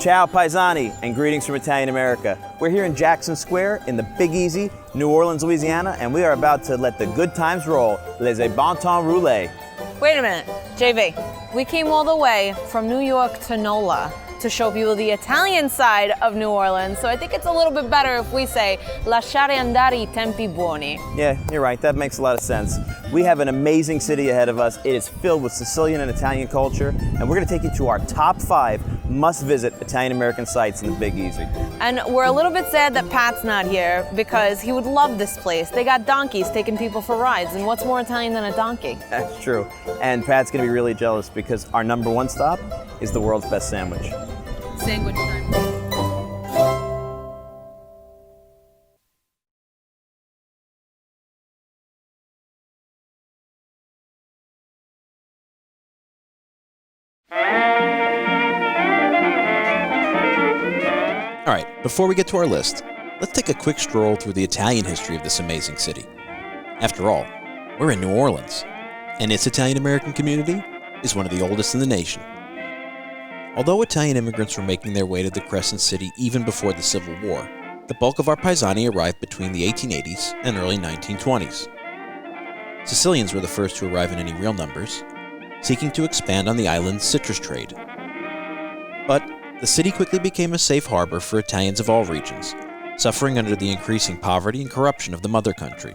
Ciao Paisani, and greetings from Italian America. We're here in Jackson Square in the Big Easy, New Orleans, Louisiana, and we are about to let the good times roll. Les bon temps rouler. Wait a minute, JV. We came all the way from New York to NOLA to show people the Italian side of New Orleans, so I think it's a little bit better if we say Lasciate, andare, tempi, buoni. Yeah, you're right. That makes a lot of sense. We have an amazing city ahead of us. It is filled with Sicilian and Italian culture, and we're going to take you to our top 5 must-visit Italian American sites in the Big Easy. And we're a little bit sad that Pat's not here because he would love this place. They got donkeys taking people for rides, and what's more Italian than a donkey? That's true. And Pat's going to be really jealous because our number 1 stop is the world's best sandwich. Sandwich time. All right, before we get to our list, let's take a quick stroll through the Italian history of this amazing city. After all, we're in New Orleans, and its Italian American community is one of the oldest in the nation. Although Italian immigrants were making their way to the Crescent City even before the Civil War, the bulk of our Paisani arrived between the 1880s and early 1920s. Sicilians were the first to arrive in any real numbers, seeking to expand on the island's citrus trade. But the city quickly became a safe harbor for Italians of all regions, suffering under the increasing poverty and corruption of the mother country.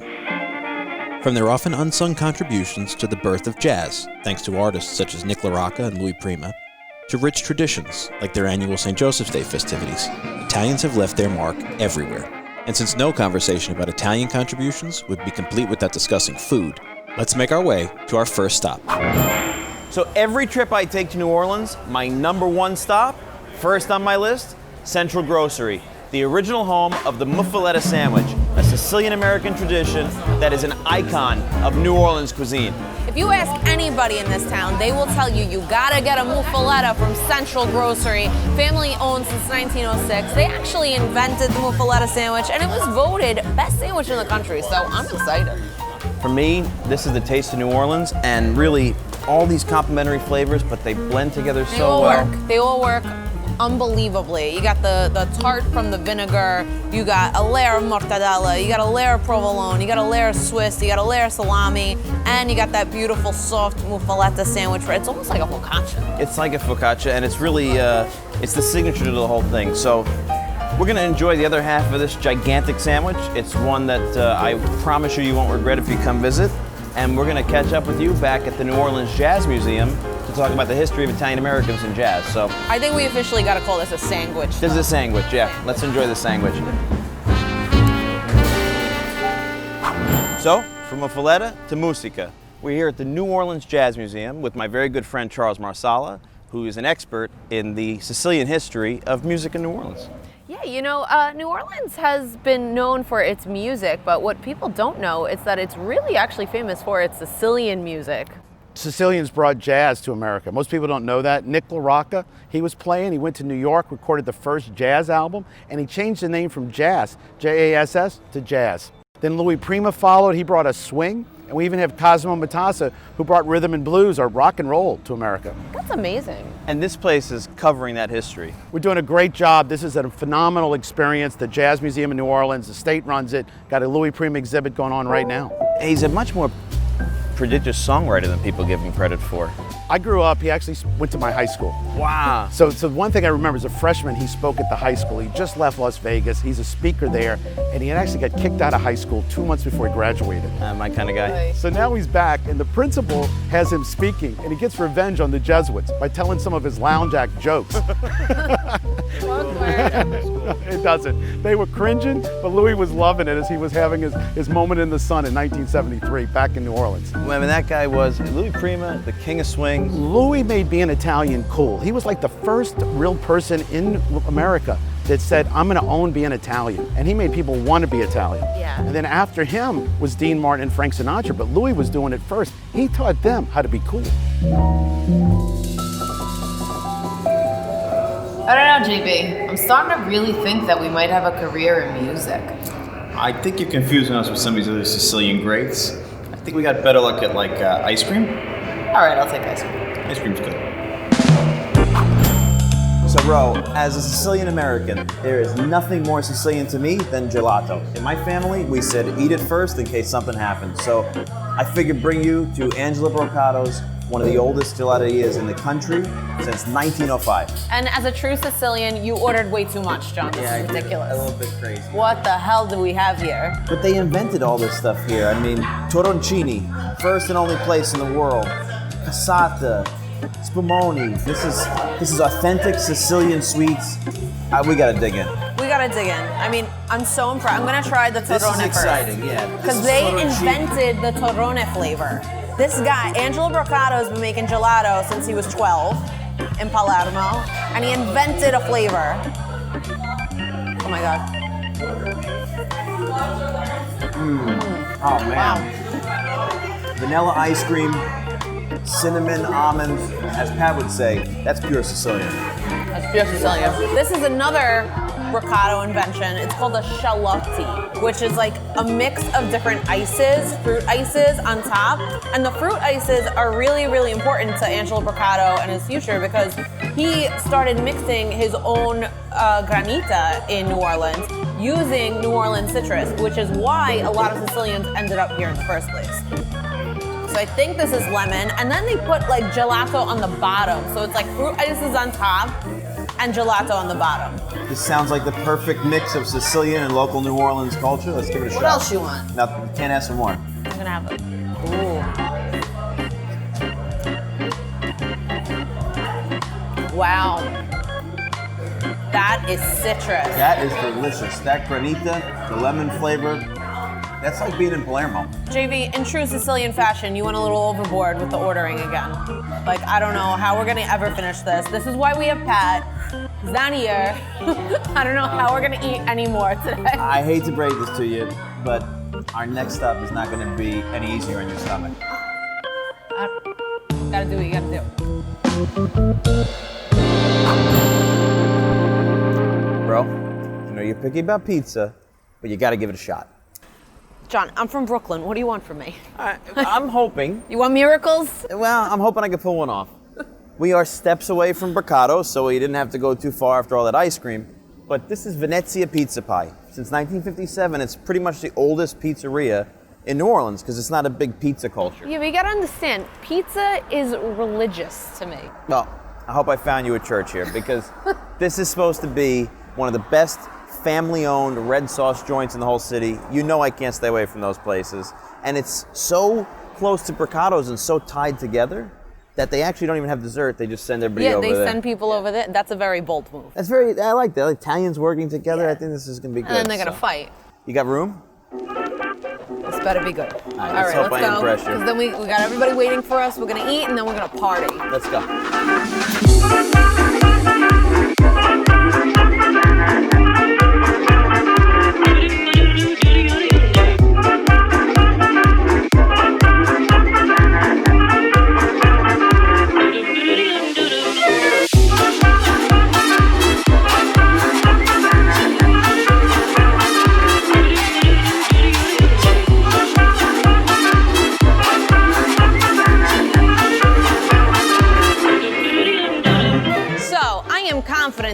From their often unsung contributions to the birth of jazz, thanks to artists such as Nicola Rocca and Louis Prima, to rich traditions like their annual St. Joseph's Day festivities, Italians have left their mark everywhere. And since no conversation about Italian contributions would be complete without discussing food, let's make our way to our first stop. So every trip I take to New Orleans, my number 1 stop, first on my list, Central Grocery, the original home of the muffaletta sandwich, a Sicilian American tradition that is an icon of New Orleans cuisine. If you ask anybody in this town, they will tell you you gotta get a muffaletta from Central Grocery. Family owned since 1906. They actually invented the muffaletta sandwich, and it was voted best sandwich in the country, so I'm excited. For me, this is the taste of New Orleans, and really all these complementary flavors, but they blend together so well. They all work unbelievably. You got the tart from the vinegar, you got a layer of mortadella, you got a layer of provolone, you got a layer of Swiss, you got a layer of salami, and you got that beautiful soft muffaletta sandwich. It's almost like a focaccia. It's like a focaccia, and it's really, it's the signature to the whole thing. So we're gonna enjoy the other half of this gigantic sandwich. It's one that I promise you won't regret if you come visit. And we're gonna catch up with you back at the New Orleans Jazz Museum to talk about the history of Italian Americans in jazz. So I think we officially gotta call this a sandwich. This is a sandwich, yeah. Let's enjoy the sandwich. So, from muffaletta to musica, we're here at the New Orleans Jazz Museum with my very good friend Charles Marsala, who is an expert in the Sicilian history of music in New Orleans. Yeah, you know, New Orleans has been known for its music, but what people don't know is that it's really actually famous for its Sicilian music. Sicilians brought jazz to America. Most people don't know that. Nicola Rocca, he was playing, he went to New York, recorded the first jazz album, and he changed the name from jazz, J-A-S-S, to jazz. Then Louis Prima followed, he brought a swing, and we even have Cosimo Matassa, who brought rhythm and blues or rock and roll to America. That's amazing. And this place is covering that history. We're doing a great job. This is a phenomenal experience. The Jazz Museum in New Orleans, the state runs it. Got a Louis Prima exhibit going on right now. He's a much more prodigious songwriter than people give him credit for. I grew up, he actually went to my high school. Wow. So one thing I remember as a freshman, he spoke at the high school. He just left Las Vegas. He's a speaker there, and he had actually got kicked out of high school 2 months before he graduated. My kind of guy. So now he's back, and the principal has him speaking, and he gets revenge on the Jesuits by telling some of his lounge act jokes. It doesn't. They were cringing, but Louis was loving it as he was having his moment in the sun in 1973 back in New Orleans. I mean, that guy was Louis Prima, the king of swing. Louis made being Italian cool. He was like the first real person in America that said, I'm gonna own being Italian. And he made people want to be Italian. Yeah. And then after him was Dean Martin and Frank Sinatra, but Louis was doing it first. He taught them how to be cool. I don't know, JB. I'm starting to really think that we might have a career in music. I think you're confusing us with some of these other Sicilian greats. I think we got better luck at like ice cream. All right, I'll take ice cream. Ice cream's good. So, Ro, as a Sicilian American, there is nothing more Sicilian to me than gelato. In my family, we said eat it first in case something happens. So, I figured bring you to Angela Brocado's, one of the oldest gelaterias in the country since 1905. And as a true Sicilian, you ordered way too much, John. This is ridiculous. A little bit crazy. What the hell do we have here? But they invented all this stuff here. I mean, toroncini, first and only place in the world. Cassata, spumoni. This is authentic Sicilian sweets. We gotta dig in. We gotta dig in. I mean, I'm so impressed. I'm gonna try the torrone This is exciting, first. yeah. Because they invented the torrone flavor. This guy, Angelo Brocado, has been making gelato since he was 12 in Palermo, and he invented a flavor. Oh my God. Oh man. Vanilla ice cream, cinnamon, almonds. As Pat would say, that's pure Sicilian. That's pure Sicilian. This is another Brocado invention. It's called a scialotti, which is like a mix of different ices, fruit ices on top. And the fruit ices are really, really important to Angelo Brocado and his future because he started mixing his own granita in New Orleans using New Orleans citrus, which is why a lot of Sicilians ended up here in the first place. So I think this is lemon, and then they put like gelato on the bottom. So it's like fruit ices on top and gelato on the bottom. This sounds like the perfect mix of Sicilian and local New Orleans culture. Let's give it a shot. What else you want? Now, can't ask for more. I'm gonna have it. Ooh. Wow. That is citrus. That is delicious. That granita, the lemon flavor, that's like being in Palermo. JV, in true Sicilian fashion, you went a little overboard with the ordering again. Like, I don't know how we're gonna ever finish this. This is why we have Pat. He's not here. I don't know how we're gonna eat any more today. I hate to break this to you, but our next stop is not gonna be any easier on your stomach. Gotta do what you gotta do. Bro, I know you're picky about pizza, but you gotta give it a shot. John, I'm from Brooklyn. What do you want from me? I'm hoping. You want miracles? Well, I'm hoping I can pull one off. We are steps away from Brocado, so we didn't have to go too far after all that ice cream. But this is Venezia Pizza Pie. Since 1957, it's pretty much the oldest pizzeria in New Orleans because it's not a big pizza culture. Yeah, but you gotta understand, pizza is religious to me. Well, I hope I found you a church here because this is supposed to be one of the best family-owned red sauce joints in the whole city. You know I can't stay away from those places. And it's so close to Brocado's and so tied together that they actually don't even have dessert. They just send everybody over there. Yeah, they send people over there. That's a very bold move. That's I like that. Italians working together. I think this is going to be good. And then they're gonna fight. You got room? This better be good. All right, right, let's hope let's I go. impress you. Because then we got everybody waiting for us. We're gonna eat and then we're gonna party. Let's go.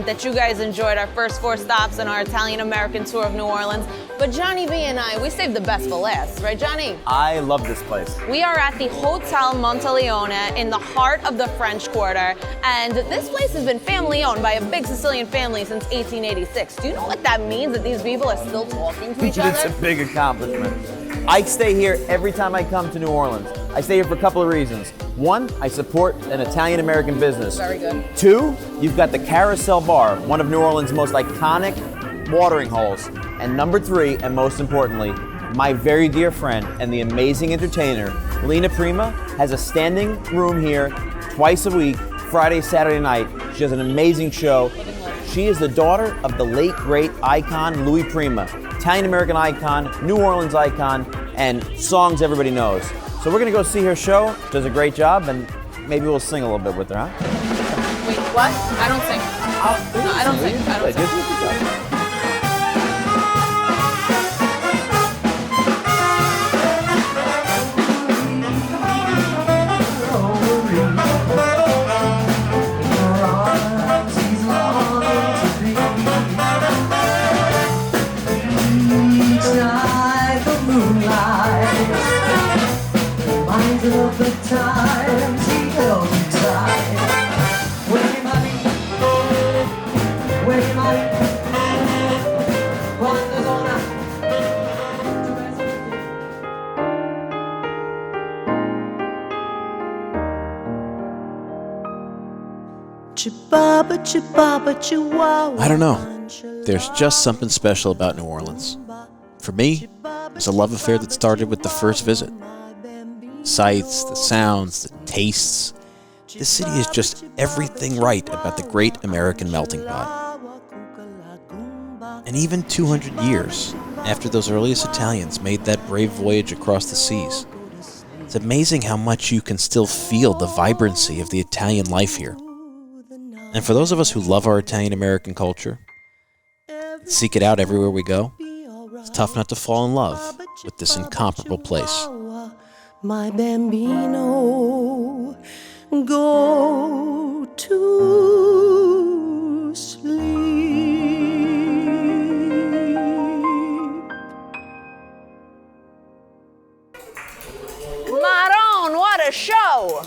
That you guys enjoyed our first 4 stops in our Italian American tour of New Orleans. But Johnny V and I, we saved the best for last, right, Johnny? I love this place. We are at the Hotel Monteleone in the heart of the French Quarter, and this place has been family owned by a big Sicilian family since 1886. Do you know what that means, that these people are still talking to each other? It's a big accomplishment. I stay here every time I come to New Orleans. I stay here for a couple of reasons. 1, I support an Italian American business. Very good. 2, you've got the Carousel Bar, one of New Orleans' most iconic watering holes. And number 3, and most importantly, my very dear friend and the amazing entertainer, Lena Prima, has a standing room here twice a week, Friday, Saturday night. She has an amazing show. She is the daughter of the late, great icon, Louis Prima. Italian American icon, New Orleans icon, and songs everybody knows. So we're gonna go see her show. She does a great job, and maybe we'll sing a little bit with her, huh? Wait, what? I don't sing. No, I don't sing. I don't sing. I don't know. There's just something special about New Orleans. For me, it's a love affair that started with the first visit. Sights, the sounds, the tastes. This city is just everything right about the great American melting pot. And even 200 years after those earliest Italians made that brave voyage across the seas, it's amazing how much you can still feel the vibrancy of the Italian life here. And for those of us who love our Italian American culture, and seek it out everywhere we go, it's tough not to fall in love with this incomparable place. My bambino, go to sleep. Maron, what a show!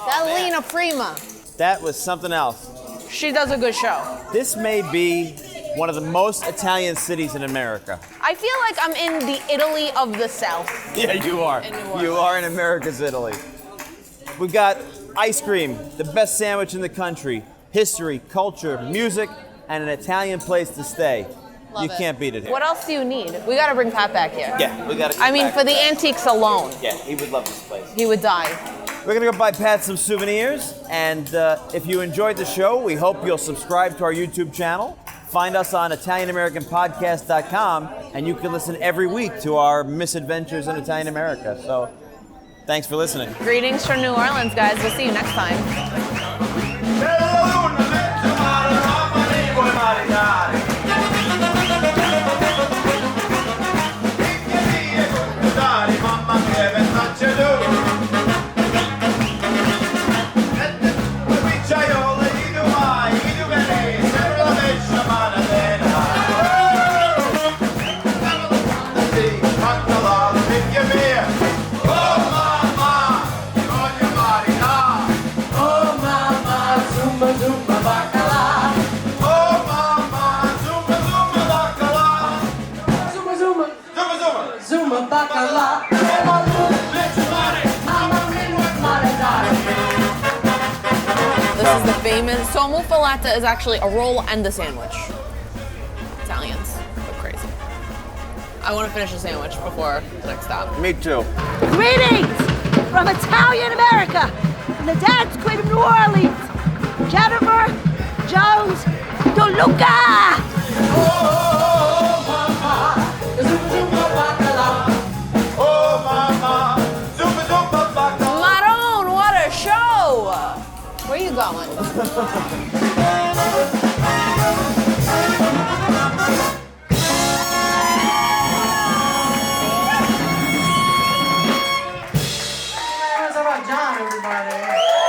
That Lena Prima. That was something else. She does a good show. This may be one of the most Italian cities in America. I feel like I'm in the Italy of the South. Yeah, you are. In New Orleans. You are in America's Italy. We've got ice cream, the best sandwich in the country, history, culture, music, and an Italian place to stay. Love You it. can't beat it here. What else do you need? We gotta bring Pat back here. Yeah, we gotta. I mean, for the antiques alone, Yeah, he would love this place. he would die. We're gonna go buy Pat some souvenirs, and if you enjoyed the show, we hope you'll subscribe to our YouTube channel. Find us on ItalianAmericanPodcast.com, and you can listen every week to our misadventures in Italian America. So, thanks for listening. Greetings from New Orleans, guys. We'll see you next time. This is the famous. So muffaletta is actually a roll and a sandwich. Italians go crazy. I want to finish the sandwich before the next stop. Me too. Greetings from Italian America, from the dance queen of New Orleans, Jennifer Jones DeLuca. Maron, what a show! Where are you going? John, everybody.